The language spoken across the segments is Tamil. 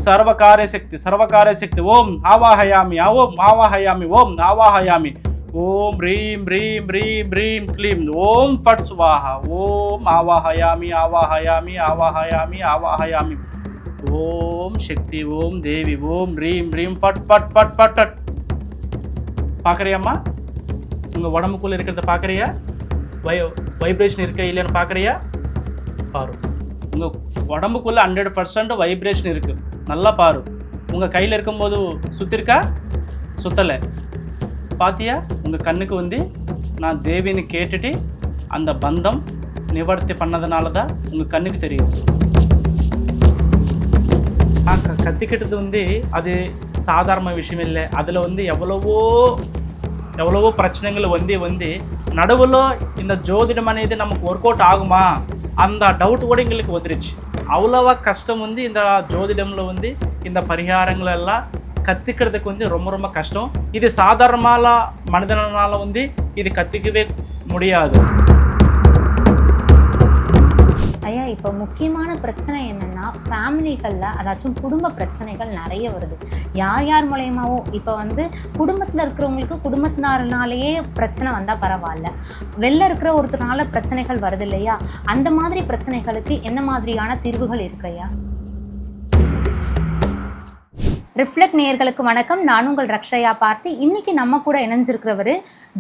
சர்வகாரிய சக்தி ஓம் ஆவாஹயாமி ஓம் ஆவாஹயாமி ஓம் ஆவாஹயாமி ஓம் ரீம் ரீம் ரீம் ரீம் க்ளீம் ஓம் ஃபட் சுவாஹா ஓம் ஆவாஹயாமி ஆவாஹயாமி ஆவாஹயாமி ஆவாஹயாமி ஓம் சக்தி ஓம் தேவி ஓம் ரீம் ரீம் ஃபட் ஃபட் ஃபட் ஃபட் ஃபட். பார்க்குறியாம்மா? உங்கள் உடம்புக்குள்ளே இருக்கிறத பார்க்குறியா? வைப்ரேஷன் இருக்க இல்லைன்னு பார்க்குறியா? பாரு, உங்கள் உடம்புக்குள்ளே 100% வைப்ரேஷன் இருக்குது. நல்லா பாரு. உங்கள் கையில் இருக்கும்போது சுற்றிருக்கா? சுற்றலை. பாத்தியா? உங்கள் கண்ணுக்கு வந்து நான் தேவின்னு கேட்டுட்டு அந்த பந்தம் நிவர்த்தி பண்ணதுனால தான் உங்கள் கண்ணுக்கு தெரியும். நான் கற்றுக்கிட்டது வந்து அது சாதாரண விஷயம் இல்லை. அதில் வந்து எவ்வளவோ பிரச்சனைகள் வந்து நடுவில் இந்த ஜோதிடம் అనేది நமக்கு ஒர்க் அவுட் ஆகுமா அந்த டவுட் கூட எங்களுக்கு வந்துருச்சு. அவ்வளோவா கஷ்டம் வந்து இந்த ஜோதிடமில் வந்து இந்த பரிகாரங்கள் எல்லாம் கற்றுக்கிறதுக்கு வந்து ரொம்ப ரொம்ப கஷ்டம். இது சாதாரணமான மனிதனால் வந்து இது கற்றுக்கவே முடியாது. ஐயா, இப்போ முக்கியமான பிரச்சனை என்னென்னா ஃபேமிலிகளில் அதாச்சும் குடும்ப பிரச்சனைகள் நிறைய வருது. யார் மூலயமாவோ இப்போ வந்து குடும்பத்தில் இருக்கிறவங்களுக்கு குடும்பத்தினாலேயே பிரச்சனை வந்தால் பரவாயில்ல, வெளில இருக்கிற ஒருத்தனால பிரச்சனைகள் வருது இல்லையா? அந்த மாதிரி பிரச்சனைகளுக்கு என்ன மாதிரியான தீர்வுகள் இருக்கு ஐயா? ரிஃப்ளெக்ட் நேயர்களுக்கு வணக்கம். நான் உங்கள் ரக்ஷயா பார்த்தி. இன்னைக்கு நம்ம கூட இணைஞ்சிருக்கிறவர்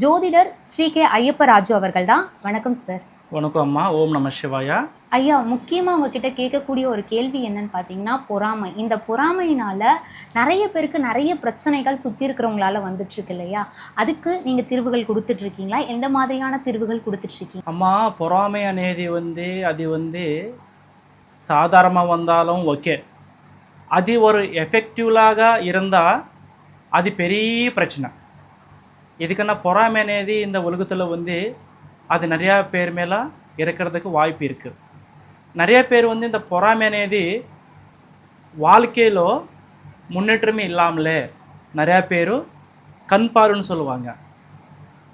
ஜோதிடர் ஸ்ரீ கே ஐயப்பராஜு அவர்கள் தான். வணக்கம் சார். வணக்கம் அம்மா. ஓம் நம சிவாயா. ஐயா, முக்கியமாக உங்ககிட்ட கேட்கக்கூடிய ஒரு கேள்வி என்னன்னு பார்த்தீங்கன்னா பொறாமை. இந்த பொறாமையினால நிறைய பேருக்கு நிறைய பிரச்சனைகள் சுற்றி இருக்கிறவங்களால வந்துட்டுருக்கு இல்லையா? அதுக்கு நீங்கள் தீர்வுகள் கொடுத்துட்ருக்கீங்களா? எந்த மாதிரியான தீர்வுகள் கொடுத்துட்ருக்கீங்க? அம்மா, பொறாமை అనేది அது சாதாரணமாக வந்தாலும் ஓகே, அது ஒரு எஃபெக்டிவ்லாగా இருந்தால் அது பெரிய பிரச்சனை. எதுக்குன்னா பொறாமை అనేది இந்த உலகத்தில் அது நிறையா பேர் மேலே இருக்கிறதுக்கு வாய்ப்பு இருக்குது. நிறைய பேர் இந்த பொறாமை అనేది வாழ்க்கையில் முன்னேற்றமே இல்லாமலே நிறையா பேர் கண் பார்வைன்னு சொல்லுவாங்க.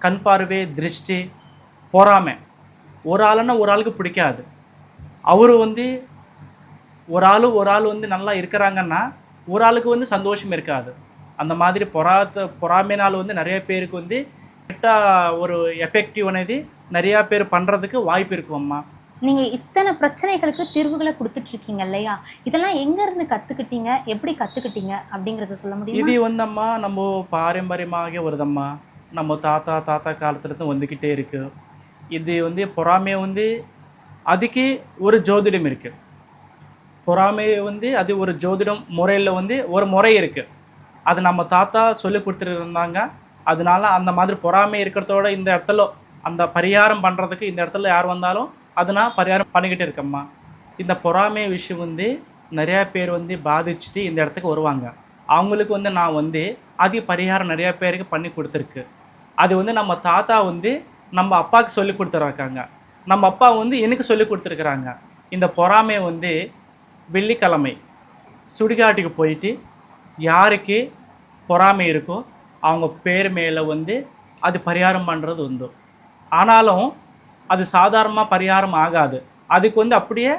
கண் பார்வை, திருஷ்டி, பொறாமை. ஒரு ஆளுன்னா ஒரு ஆளுக்கு பிடிக்காது. அவர் ஒரு ஆள் நல்லா இருக்கிறாங்கன்னா ஒரு ஆளுக்கு சந்தோஷம் இருக்காது. அந்த மாதிரி பொறாமைனால் நிறைய பேருக்கு கெட்ட ஒரு எஃபெக்டிவ் అనేది நிறையா பேர் பண்ணுறதுக்கு வாய்ப்பு இருக்கும். அம்மா, நீங்கள் இத்தனை பிரச்சனைகளுக்கு தீர்வுகளை கொடுத்துட்ருக்கீங்க இல்லையா? இதெல்லாம் எங்கேருந்து கற்றுக்கிட்டீங்க, எப்படி கற்றுக்கிட்டீங்க அப்படிங்கிறத சொல்ல முடியும்? இது அம்மா நம்ம பாரம்பரியமாக வருதம்மா. நம்ம தாத்தா காலத்துலேருந்து வந்துக்கிட்டே இருக்குது. இது பொறாமை அதுக்கு ஒரு ஜோதிடம் இருக்குது. பொறாமை அது ஒரு ஜோதிடம் முறையில் ஒரு முறை இருக்குது. அது நம்ம தாத்தா சொல்லி கொடுத்துட்டு இருந்தாங்க. அதனால அந்த மாதிரி பொறாமை இருக்கிறதோட இந்த இடத்துல அந்த பரிகாரம் பண்ணுறதுக்கு இந்த இடத்துல யார் வந்தாலும் அது நான் பரிகாரம் பண்ணிக்கிட்டே இருக்கேம்மா. இந்த பொறாமை விஷயம் நிறையா பேர் பாதிச்சுட்டு இந்த இடத்துக்கு வருவாங்க. அவங்களுக்கு நான் அது பரிகாரம் நிறையா பேருக்கு பண்ணி கொடுத்துருக்கு. அது நம்ம தாத்தா நம்ம அப்பாவுக்கு சொல்லி கொடுத்துருக்காங்க. நம்ம அப்பா எனக்கு சொல்லி கொடுத்துருக்குறாங்க. இந்த பொறாமை வெள்ளிக்கிழமை சுடுகாட்டுக்கு போயிட்டு யாருக்கு பொறாமை இருக்கோ அவங்க பேர் மேலே அது பரிகாரம் பண்ணுறது உண்டு. ஆனாலும் அது சாதாரணமாக பரிகாரம் ஆகாது. அதுக்கு அப்படியே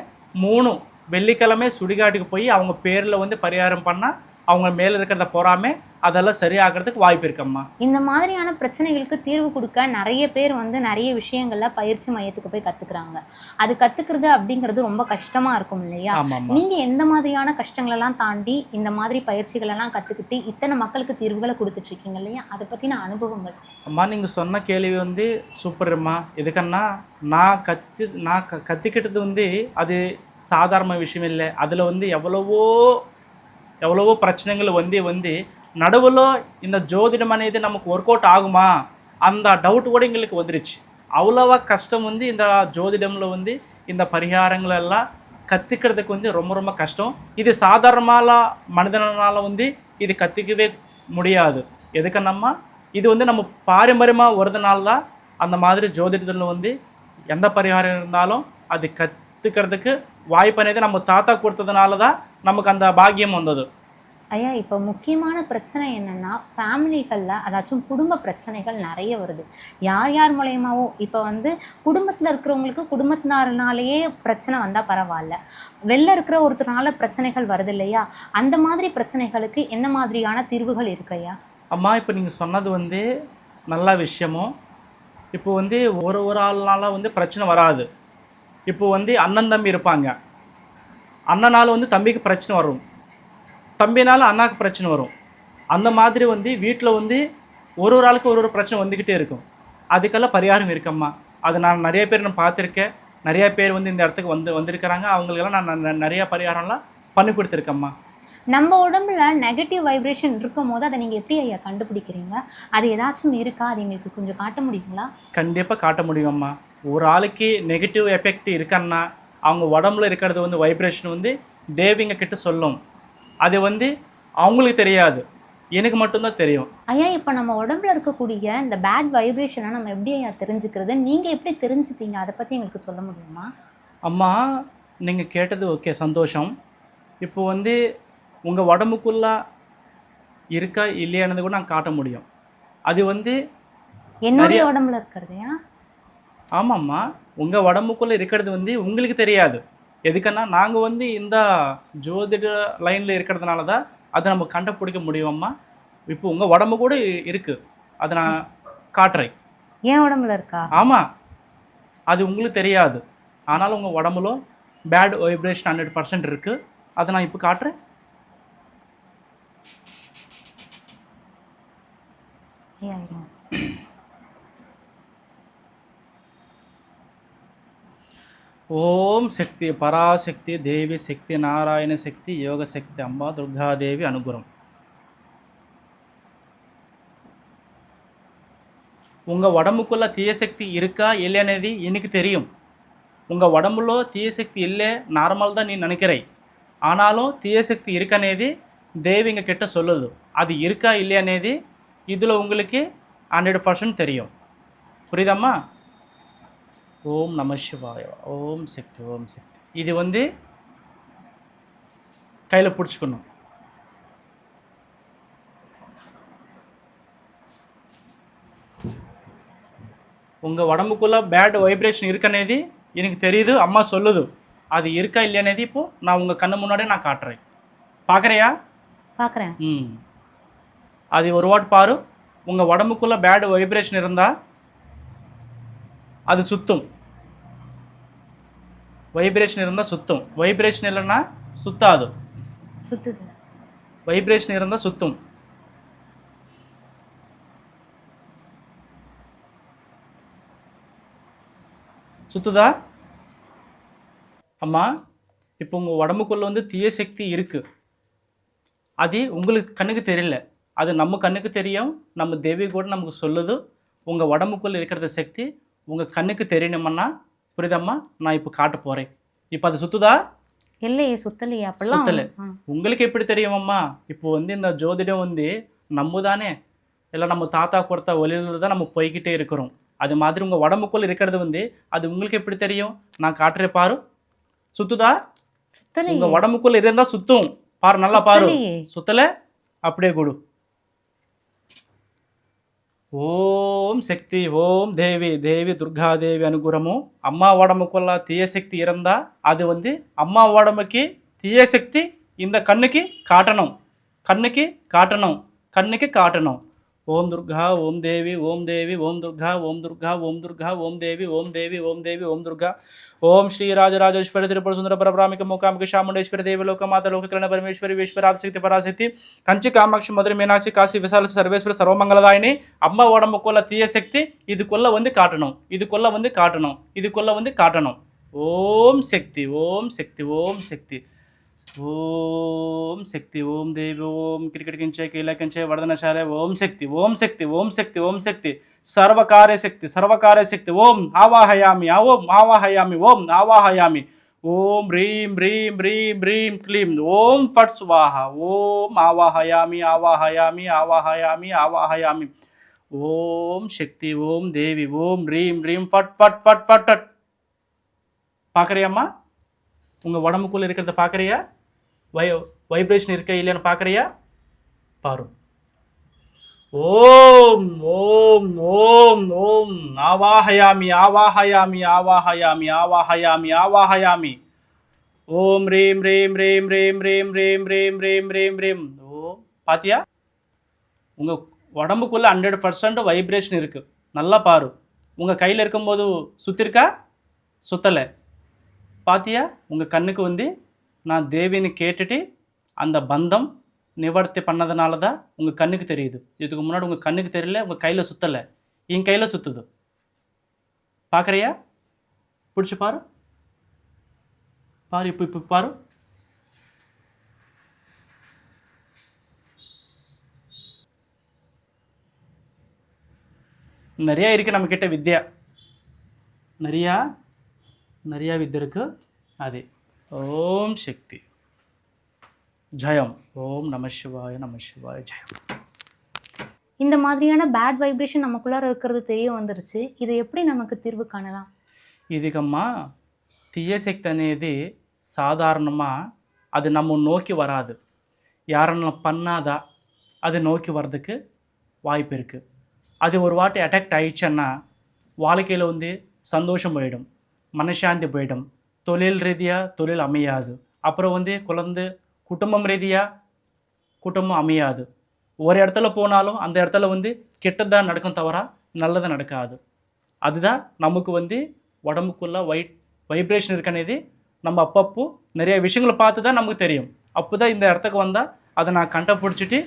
3 வெள்ளிக்கிழமை சுடுகாட்டுக்கு போய் அவங்க பேரில் பரிகாரம் பண்ணால் அவங்க மேலே இருக்கிறத பொறாமை அதெல்லாம் சரியாகிறதுக்கு வாய்ப்பு இருக்கம்மா. இந்த மாதிரியான பிரச்சனைகளுக்கு தீர்வு கொடுக்க நிறைய பேர் நிறைய விஷயங்கள்ல பயிற்சி மையத்துக்கு போய் கற்றுக்குறாங்க. அது கற்றுக்கிறது அப்படிங்கிறது ரொம்ப கஷ்டமாக இருக்கும் இல்லையா? நீங்கள் எந்த மாதிரியான கஷ்டங்களெல்லாம் தாண்டி இந்த மாதிரி பயிற்சிகளெல்லாம் கற்றுக்கிட்டு இத்தனை மக்களுக்கு தீர்வுகளை கொடுத்துட்ருக்கீங்க இல்லையா? அதை பற்றின அனுபவங்கள். அம்மா, நீங்கள் சொன்ன கேள்வி சூப்பர்மா. எதுக்கன்னா நான் கற்றுக்கிட்டது அது சாதாரண விஷயம் இல்லை. அதில் எவ்வளவோ பிரச்சனைகள் நடுவில் இந்த ஜோதிடம் అనేది நமக்கு ஒர்க் அவுட் ஆகுமா அந்த டவுட் கூட எங்களுக்கு வந்துருச்சு. அவ்வளோவா கஷ்டம் இந்த ஜோதிடமில் இந்த பரிகாரங்கள் எல்லாம் கற்றுக்கிறதுக்கு ரொம்ப ரொம்ப கஷ்டம். இது சாதாரணமான மனிதனால் இது கற்றுக்கவே முடியாது. எதுக்குன்னா இது நம்ம பாரம்பரியமாக வருதுனால தான் அந்த மாதிரி ஜோதிடத்தில் எந்த பரிகாரம் இருந்தாலும் அது கற்றுக்கிறதுக்கு வாய்ப்பு అనేది நம்ம தாத்தா கொடுத்ததுனால தான் நமக்கு அந்த பாக்கியம் வந்தது. ஐயா இப்போ முக்கியமான பிரச்சனை என்னன்னா ஃபேமிலிகளில் அதாச்சும் குடும்ப பிரச்சனைகள் நிறைய வருது. யார் யார் மூலயமாவோ இப்போ வந்து குடும்பத்தில் இருக்கிறவங்களுக்கு குடும்பத்தினாலேயே பிரச்சனை வந்தால் பரவாயில்ல, வெளில இருக்கிற ஒருத்தனால பிரச்சனைகள் வருது இல்லையா? அந்த மாதிரி பிரச்சனைகளுக்கு என்ன மாதிரியான தீர்வுகள் இருக்கு ஐயா? அம்மா இப்போ நீங்கள் சொன்னது வந்து நல்ல விஷயமும். இப்போ வந்து ஒரு ஒரு ஆள்னால வந்து பிரச்சனை வராது. இப்போ வந்து அண்ணன் தம்பி இருப்பாங்க, அண்ணனால் வந்து தம்பிக்கு பிரச்சனை வரும், தம்பினால் அண்ணாக்கு பிரச்சனை வரும். அந்த மாதிரி வந்து வீட்டில் வந்து ஒரு ஒரு ஆளுக்கு ஒரு ஒரு பிரச்சனை வந்துக்கிட்டே இருக்கும். அதுக்கெல்லாம் பரிகாரம் இருக்கம்மா. அது நான் நிறைய பேர் நான் பார்த்துருக்கேன். நிறையா பேர் வந்து இந்த இடத்துக்கு வந்திருக்கிறாங்க. அவங்களுக்கெல்லாம் நான் நிறையா பரிகாரம்லாம் பண்ணி கொடுத்துருக்கேம்மா. நம்ம உடம்புல நெகட்டிவ் வைப்ரேஷன் இருக்கும் போது அதை நீங்கள் எப்படி ஐயா கண்டுபிடிக்கிறீங்க? அது ஏதாச்சும் இருக்கா? அது எங்களுக்கு கொஞ்சம் காட்ட முடியுங்களா? கண்டிப்பாக காட்ட முடியும்மா. ஒரு ஆளுக்கு நெகட்டிவ் எஃபெக்ட் இருக்கன்னா அவங்க உடம்புல இருக்கிறது வந்து வைப்ரேஷன் வந்து தேவிங்க கிட்ட சொல்லும். அது வந்து அவங்களுக்கு தெரியாது, எனக்கு மட்டும்தான் தெரியும். ஐயா இப்போ நம்ம உடம்புல இருக்கக்கூடிய இந்த பேட் வைப்ரேஷனை நம்ம எப்படி ஐயா தெரிஞ்சுக்கிறது? நீங்கள் எப்படி தெரிஞ்சுப்பீங்க? அதை பற்றி எங்களுக்கு சொல்ல முடியுமா? அம்மா, நீங்கள் கேட்டது ஓகே, சந்தோஷம். இப்போ வந்து உங்கள் உடம்புக்குள்ள இருக்கா இல்லையானது கூட நான் காட்ட முடியும். அது வந்து என்னுடைய உடம்புல இருக்கிறதையா? ஆமாம்மா, உங்கள் உடம்புக்குள்ளே இருக்கிறது வந்து உங்களுக்கு தெரியாது. எதுக்குன்னா நாங்கள் வந்து இந்த ஜோதிட லைனில் இருக்கிறதுனால தான் அதை நம்ம கண்டுபிடிக்க முடியும்மா. இப்போ உங்கள் உடம்பு கூட இருக்குது, அதை நான் காட்டுறேன். என் உடம்புல இருக்கா? ஆமாம், அது உங்களுக்கு தெரியாது. ஆனாலும் உங்கள் உடம்புல பேட் வைப்ரேஷன் 100% இருக்குது. அதை நான் இப்போ காட்டுறேன். ஓம் சக்தி பராசக்தி தேவி சக்தி நாராயண சக்தி யோக சக்தி அம்மா துர்காதேவி அனுகிரகம். உங்கள் உடம்புக்குள்ள தீயசக்தி இருக்கா இல்லையானது எனக்கு தெரியும். உங்கள் உடம்புல தீயசக்தி இல்லை, நார்மல் தான் நீ நினைக்கிறே. ஆனாலும் தீயசக்தி இருக்கனேது தேவிங்க கிட்ட சொல்லுது. அது இருக்கா இல்லையானது இதில் உங்களுக்கு 100% தெரியும். புரியுதாம்மா? ஓம் நம சிவாய. ஓம் சக்தி ஓம் சக்தி. இது வந்து கையில் பிடிச்சிக்கணும். உங்கள் உடம்புக்குள்ளே பேட் வைப்ரேஷன் இருக்கனேது எனக்கு தெரியுது, அம்மா சொல்லுது. அது இருக்கா இல்லையானது இப்போது நான் உங்கள் கண்ணு முன்னாடியே நான் காட்டுறேன். பார்க்குறியா? பார்க்குறேன். அது ஒரு வாட் பாரு. உங்கள் உடம்புக்குள்ளே பேட் வைப்ரேஷன் இருந்தால் அது சுத்தும். வைப்ரேஷன் இருந்தால் சுத்தும், வைப்ரேஷன் இல்லைன்னா சுத்தாது. சுத்துது. வைப்ரேஷன் இருந்தால் சுத்தும். சுத்துதா அம்மா? இப்போ உங்கள் உடம்புக்குள்ளே வந்து தீய சக்தி இருக்குது. அது உங்களுக்கு கண்ணுக்கு தெரியல, அது நம்ம கண்ணுக்கு தெரியும். நம்ம தேவி கூட நமக்கு சொல்லுது. உங்கள் உடம்புக்குள்ளே இருக்கிறத சக்தி உங்கள் கண்ணுக்கு தெரியணுமன்னா, புரியுதம்மா? நான் இப்போ காட்ட போகிறேன். இப்போ அது சுற்றுதா? இல்லையே, சுத்தலையே. அப்பெல்லாம் சுத்தலை. உங்களுக்கு எப்படி தெரியுமம்மா? இப்போ வந்து இந்த ஜோதிடம் வந்து நம்ம தானே, இல்லை நம்ம தாத்தா கொடுத்த ஒளியில் தான் நம்ம போய்கிட்டே இருக்கிறோம். அது மாதிரி உங்கள் உடம்புக்குள்ளே இருக்கிறது வந்து அது உங்களுக்கு எப்படி தெரியும்? நான் காட்டுறேன் பாரு. சுற்றுதா? உங்கள் உடம்புக்குள்ளே இருந்தால் சுற்றும். பாரு, நல்லா பாரு. சுத்தலை? அப்படியே கொடு. ஓம் சக்தி ஓம் தேவி தேவி துர்காதேவி அனுகிரகமும். அம்மா உடம்புக்குள்ள தீய சக்தி இருந்தால் அது வந்து அம்மா உடம்புக்கு தீய சக்தி இந்த கண்ணுக்கு காட்டணும், கண்ணுக்கு காட்டணும், கண்ணுக்கு காட்டணும். ஓம் துர்கா ஓம் தேவி ஓம் தேவி ஓம் துர்கா ஓம் துர்கா ஓம் துர்கா ஓம் தேவி ஓம் தேவி ஓம் தேவி ஓம் துர்கா. ஓம் ஸ்ரீ ராஜராஜேஸ்வரி திருப்பூர் சுந்தர பரபிராமிக மூகாம்பிக சாமுண்டேஸ்வரி தேவி லோக மாதா லோககரண பரமேஸ்வரி விஸ்வராஜசக்தி பராசக்தி கஞ்சி காமாட்சி மதுரை மீனாட்சி காசி விசால சர்வேஸ்வரி சர்வமங்கலதாயினி. அம்மா உடம்புக்குள்ள தீய சக்தி இதுக்குள்ள வந்து காட்டணும், இதுக்குள்ள வந்து காட்டணும், இதுக்குள்ள வந்து காட்டணும். ஓம் சக்தி ஓம் சக்தி ஓம் சக்தி ஓம் சக்தி ஓம் தேவி ஓம் கிரிக்கெட் கிஞ்சே கீழே கிஞ்சே வர்தனசாலை. ஓம் சக்தி ஓம் சக்தி ஓம் சக்தி ஓம் சக்தி சர்வகாரிய சக்தி சர்வகாரிய சக்தி. ஓம் ஆவாஹயாமி ஓம் ஆவாஹயாமி ஓம் ஆவாஹயாமி. ஓம் ரீம் ரீம் ரீம் ரீம் க்ளீம் ஓம் ஃபட் சுவாஹா. ஓம் ஆவாஹயாமி ஆவாஹயாமி ஆவாஹயாமி ஆவாஹயாமி. ஓம் சக்தி ஓம் தேவி ஓம் ரீம் ரீம் ஃபட் ஃபட் ஃபட் ஃபட் ஃபட். பார்க்குறியாம்மா? உங்கள் உடம்புக்குள்ளே இருக்கிறத பார்க்குறியா? வைப்ரேஷன் இருக்க இல்லைன்னு பார்க்குறியா? பாரு. ஓம் ஓம் ஓம் ஓம் ஆவாஹயாமி ஆவாஹயாமி ஆவாஹயாமி ஆவாஹயாமி ஆவாஹயாமி. ஓம் ரேம் ரேம் ரேம் ரேம் ரேம் ரேம் ரேம் ரேம் ரேம் ரேம். ஓம். பாத்தியா, உங்கள் உடம்புக்குள்ளே 100% வைப்ரேஷன் இருக்குது. நல்லா பாரு. உங்கள் கையில் இருக்கும்போது சுற்றிருக்கா, சுற்றலை. பாத்தியா, உங்கள் கண்ணுக்கு வந்து நான் தேவின்னு கேட்டுட்டு அந்த பந்தம் நிவர்த்தி பண்ணதுனால தான் உங்கள் கண்ணுக்கு தெரியுது. இதுக்கு முன்னாடி உங்கள் கண்ணுக்கு தெரியல, உங்கள் கையில் சுற்றலை, என் கையில் சுற்றுது. பார்க்குறியா? பிடிச்சி பாரு பாரு. இப்போ பாரு. நிறையா இருக்குது நம்மக்கிட்ட வித்யா, நிறையா வித்யா இருக்குது. அது ஓம் சக்தி ஜெயம். ஓம் நம சிவாய நம சிவாய ஜெயம். இந்த மாதிரியான பேட் வைப்ரேஷன் நமக்குள்ளார இருக்கிறது தெரிய வந்துருச்சு. இதை எப்படி நமக்கு தீர்வு காணலாம்? இதுக்கம்மா தீய சக்தி అనేది சாதாரணமாக அது நம்ம நோக்கி வராது. யாரெல்லாம் பண்ணாதா அது நோக்கி வர்றதுக்கு வாய்ப்பு இருக்குது. அது ஒரு வாட்டி அட்டாக்ட் ஆயிடுச்சுன்னா வாழ்க்கையில் வந்து சந்தோஷம் போயிடும், மனசாந்தி போயிடும், தொழில் ரீதியாக தொழில் அமையாது, அப்புறம் வந்து குழந்தை குடும்பம் ரீதியாக குடும்பம் அமையாது. ஒரு இடத்துல போனாலும் அந்த இடத்துல வந்து கெட்டதான் நடக்கும் தவிர நல்லதாக நடக்காது. அதுதான் நமக்கு வந்து உடம்புக்குள்ளே வைப்ரேஷன் இருக்கனேது நம்ம அப்பப்போ நிறைய விஷயங்களை பார்த்து தான் நமக்கு தெரியும். அப்போ தான் இந்த இடத்துக்கு வந்தால் அதை நான் கண்டுபிடிச்சிட்டு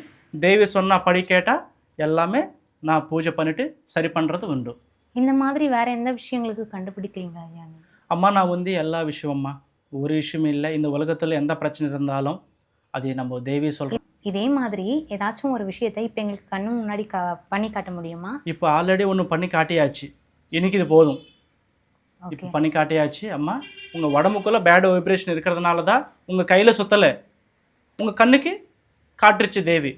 தேவி சொன்னால் படி கேட்டால் எல்லாமே நான் பூஜை பண்ணிவிட்டு சரி பண்ணுறது உண்டு. இந்த மாதிரி வேறு எந்த விஷயங்களுக்கு கண்டுபிடிக்கிறீங்களா ஐயா? அம்மா நான் வந்து எல்லா விஷயம்மா, ஒரு விஷயம் இல்லை, இந்த உலகத்தில் எந்த பிரச்சனை இருந்தாலும் அது நம்ம தேவி சொல்கிறோம். இதே மாதிரி ஏதாச்சும் ஒரு விஷயத்தை இப்போ எங்களுக்கு கண்ணு முன்னாடி பண்ணி காட்ட முடியுமா? இப்போ ஆல்ரெடி ஒன்று பண்ணி காட்டியாச்சு, இன்னைக்கு இது போதும். இப்போ பண்ணி காட்டியாச்சு. அம்மா உங்கள் உடம்புக்குள்ளே பேட் வைப்ரேஷன் இருக்கிறதுனால தான் உங்கள் கையில் சுற்றலை, உங்கள் கண்ணுக்கு காட்டுருச்சு தேவி.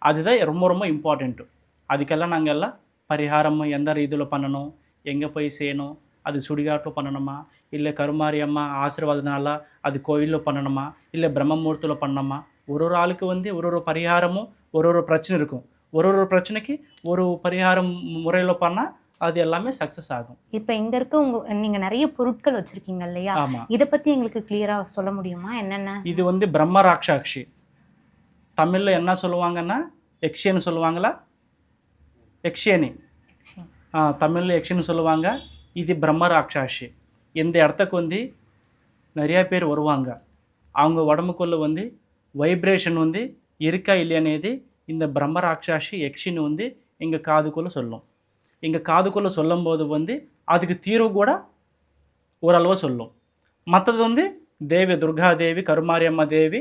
அதுதான் ரொம்ப ரொம்ப இம்பார்ட்டண்ட்டு. அதுக்கெல்லாம் நாங்கள் எல்லாம் பரிகாரம் எந்த ரீதியில் பண்ணணும், எங்கே போய் செய்யணும், அது சுடிகாட்டில் பண்ணணுமா, இல்லை கருமாரி அம்மா ஆசீர்வாதனால அது கோயிலில் பண்ணணுமா, இல்லை பிரம்மமுகூர்த்தத்தில் பண்ணணுமா, ஒரு ஒரு ஆளுக்கு வந்து ஒரு ஒரு பரிகாரமும் ஒரு பிரச்சனை இருக்கும். ஒரு பிரச்சனைக்கு ஒரு பரிகாரம் முறையில் பண்ணால் அது எல்லாமே சக்ஸஸ் ஆகும். இப்போ இங்கே இருக்க நீங்கள் நிறைய பொருட்கள் வச்சுருக்கீங்க இல்லையா? ஆமாம். இதை பற்றி எங்களுக்கு கிளியராக சொல்ல முடியுமா? என்னென்ன? இது வந்து பிரம்ம ராட்சாட்சி. தமிழில் என்ன சொல்லுவாங்கன்னா யக்ஷின்னு சொல்லுவாங்களா, யக்ஷியனி. தமிழில் யக்ஷின்னு சொல்லுவாங்க. இது பிரம்ம ராட்சாட்சி. இந்த இடத்துக்கு வந்து நிறையா பேர் வருவாங்க. அவங்க உடம்புக்குள்ளே வந்து வைப்ரேஷன் வந்து இருக்கா இல்லையானது இந்த பிரம்ம ராட்சாட்சி யக்ஷின்னு வந்து எங்கள் காதுக்குள்ளே சொல்லும். எங்கள் காதுக்குள்ளே சொல்லும்போது வந்து அதுக்கு தீர்வு கூட ஓரளவு சொல்லும். மற்றது வந்து தேவி துர்கா தேவி, கருமாரியம்மா தேவி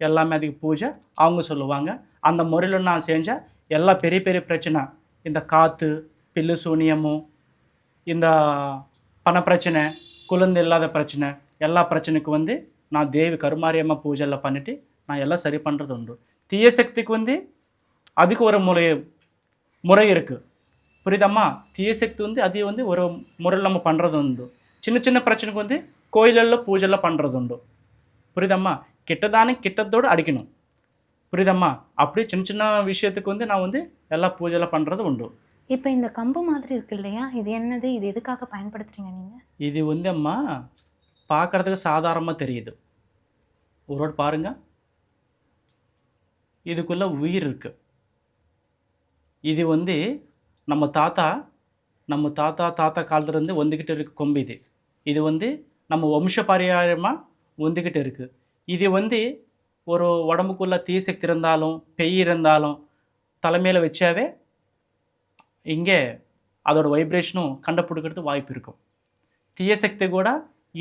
எல்லாமே அதுக்கு பூஜை அவங்க சொல்லுவாங்க. அந்த முறையில் நான் செஞ்சால் எல்லா பெரிய பெரிய பிரச்சனை, இந்த காற்று பில்லு சூனியமும், இந்த பண பிரச்சனை, குழந்தை இல்லாத பிரச்சனை, எல்லா பிரச்சனைக்கு வந்து நான் தேவி கருமாரியம்மா பூஜைலாம் பண்ணிவிட்டு நான் எல்லாம் சரி பண்ணுறது உண்டு. தீய சக்திக்கு வந்து அதுக்கு ஒரு முறை இருக்குது, புரியுதம்மா? தீய சக்தி வந்து அது வந்து ஒரு முறையில் நம்ம பண்ணுறது உண்டு. சின்ன சின்ன பிரச்சனைக்கு வந்து கோயிலெல்லாம் பூஜைலாம் பண்ணுறது உண்டு, புரியுதம்மா? கிட்டதானே கிட்டத்தோடு அடிக்கணும், புரியுதம்மா? அப்படி சின்ன சின்ன விஷயத்துக்கு வந்து நான் வந்து எல்லா பூஜைலாம் பண்ணுறது உண்டு. இப்போ இந்த கம்பு மாதிரி இருக்கு இல்லையா, இது என்னது? இது எதுக்காக பயன்படுத்துகிறீங்க நீங்கள்? இது வந்து அம்மா பார்க்குறதுக்கு சாதாரணமாக தெரியுது, ஒரு பாருங்க, இதுக்குள்ளே உயிர் இருக்குது. இது வந்து நம்ம தாத்தா காலத்துலேருந்து வந்துக்கிட்டு இருக்க கொம்பு இது. இது வந்து நம்ம வம்ச பாரம்பரியமாக வந்துக்கிட்டு இருக்குது. இது வந்து ஒரு உடம்புக்குள்ளே தீசக்தி இருந்தாலும் பெய் இருந்தாலும் தலைமையில் வச்சாவே இங்கே அதோட வைப்ரேஷனும் கண்டுபிடிக்கிறது வாய்ப்பு இருக்கும். தீய சக்தி கூட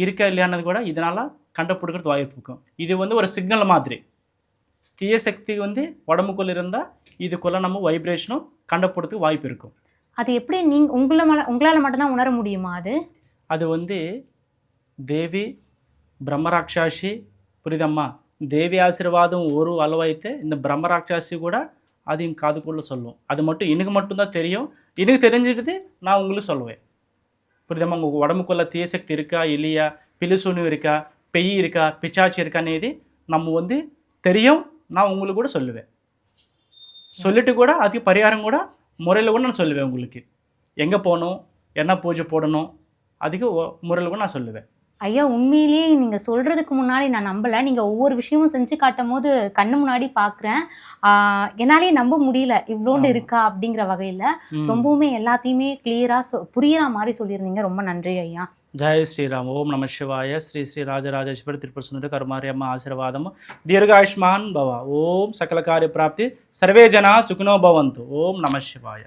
இருக்கா இல்லையானது கூட இதனால் கண்டுபிடிக்கிறது வாய்ப்பு இருக்கும். இது வந்து ஒரு சிக்னல் மாதிரி. தீய சக்தி வந்து உடம்புக்குள்ளே இருந்தால் இதுக்குள்ளே நம்ம வைப்ரேஷனும் கண்டுபிடிக்கிறதுக்கு வாய்ப்பு இருக்கும். அது எப்படி உங்களால் மட்டும்தான் உணர முடியுமா? அது வந்து தேவி பிரம்மராட்சாசி, புரியுதம்மா? தேவி ஆசீர்வாதம் ஒரு அளவைத்து இந்த பிரம்மராட்சாசி கூட அதையும் காதுக்குள்ளே சொல்லும். அது மட்டும் எனக்கு மட்டும்தான் தெரியும். எனக்கு தெரிஞ்சிட்டு நான் உங்களுக்கு சொல்லுவேன், புரியுதம்மா? உங்கள் உடம்புக்குள்ளே தீய சக்தி இருக்கா இல்லையா, பிலிசூனு இருக்கா, பெய் இருக்கா, பிச்சாச்சி இருக்கானேது நம்ம வந்து தெரியும், நான் உங்களுக்கு கூட சொல்லுவேன். சொல்லிட்டு கூட அதுக்கு பரிகாரம் கூட முறையில் கூட நான் சொல்லுவேன். உங்களுக்கு எங்கே போகணும், என்ன பூஜை போடணும், அதுக்கு முறையில் கூட நான் சொல்லுவேன். ஐயா உண்மையிலேயே நீங்க சொல்றதுக்கு முன்னாடி நான் நம்பல. நீங்க ஒவ்வொரு விஷயமும் செஞ்சு காட்டும் போது கண்ணு முன்னாடி பாக்குறேன். என்னாலேயே நம்ப முடியல இவ்வளோண்டு இருக்கா அப்படிங்கிற வகையில. ரொம்பவுமே எல்லாத்தையுமே கிளியரா புரியுற மாதிரி சொல்லியிருந்தீங்க. ரொம்ப நன்றி ஐயா. ஜெய் ஸ்ரீராம். ஓம் நம சிவாய. ஸ்ரீ ஸ்ரீ ராஜராஜேஸ்வரி திருப்பூர் சுந்தர கருமாரி அம்மா ஆசீர்வாதம். தீர்காயுஷ்மான் பவ. ஓம் சகல காரிய பிராப்தி. சர்வே ஜனா சுகினோ பவந்து. ஓம் நம சிவாய.